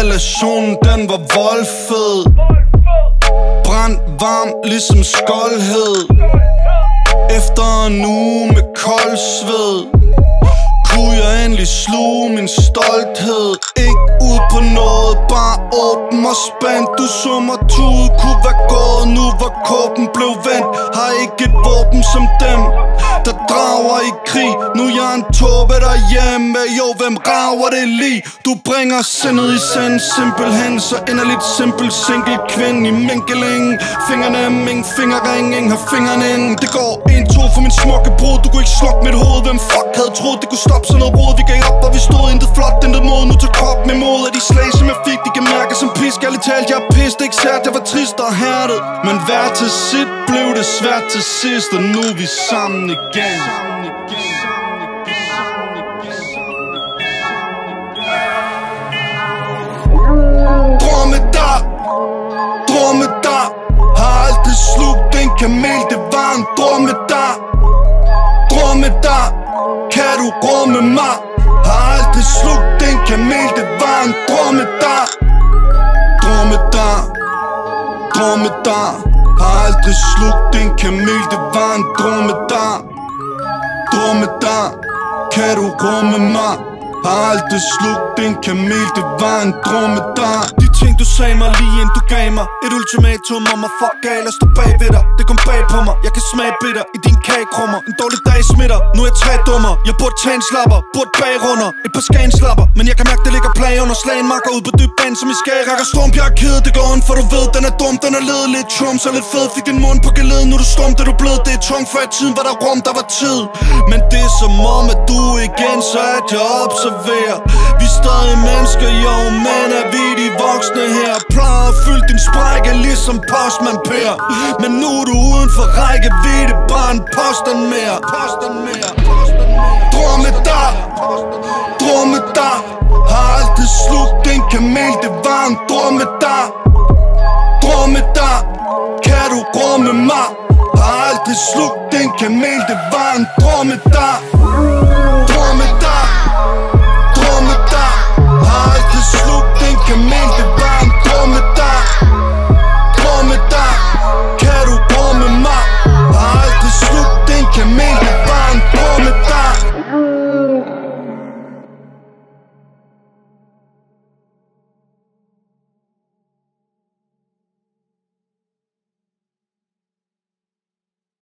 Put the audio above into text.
relationen, den var voldfed. Brændt varm ligesom skoldhed. Efter en uge med kold sved kunne jeg endelig sluge min stolthed. Ikke ud på noget, bare åben og spændt. Du så mig tude, kunne være gået nu hvor kåben blev vendt. Har ikke et våben som dem, der drager i krig. Nu er jeg en tåbe derhjemme, jo hvem rager det lige? Du bringer sindet i sand, simpelthen så inderligt simpel. Single kvinde i minkelingen, fingrene ingen fingerring, ingen har fingrene ingen. Det går 1-2 for min smukke brud. Du kunne ikke slukke mit hoved, hvem fuck havde troet det kunne stoppe sådan noget brud? Vi gav op, og vi stod intet flot, intet mod. Nu tager krop med mod af de slag som jeg fik. De kan mærke som pisk, ærligt talt jeg er pist. Ikke sært, jeg var trist og hærdet, men hver til sit blev det svært til sidst. Og nu er vi sammen igen. Dromedar har aldrig slugt en kamel, det var en dromedar. Dromedar, kan du rumme mig? Har aldrig slugt en kamel, det var en dromedar. Dromedar har aldrig slugt en kamel, det var en dromedar. Dromedar, kan du rumme mig? Har aldrig slugt en kamel, det var en dromedar. De ting du sagde mig lige inden du gav mig et ultimatum om at fuck gal og stå bag ved dig. Det kom bag på mig, jeg kan smage bitter i din kagekrummer. En dårlig dag smitter, nu er jeg 3 dummer. Jeg burde tage en slapper, burde bagrunder, et par skanslapper. Men jeg kan mærke det ligger plag under slagen. Makker ud på dyb bane som i skærakker. Storm, jeg er ked, det går ondt, for du ved den er dum. Den er led lidt trum, så lidt fed. Fik din mund på geleden, nu er du stum, det er du blevet. Det er tungt, før i tiden var der rum, der var tid. Men det er som om at du igen, så at jeg observerer. Vi er stadig mennesker, jo, men er vi de voksne her? Plejer at fylde din sprække ligesom postman Per. Men nu er du uden for rækkevidde, bare en påstand mere. Dromedar har aldrig slugt en kamel, det var en dromedar. Dromedar, kan du rumme mig? Har aldrig slugt en kamel, det var en dromedar. Dromedar har aldrig slugt en kamel, det var en dromedar.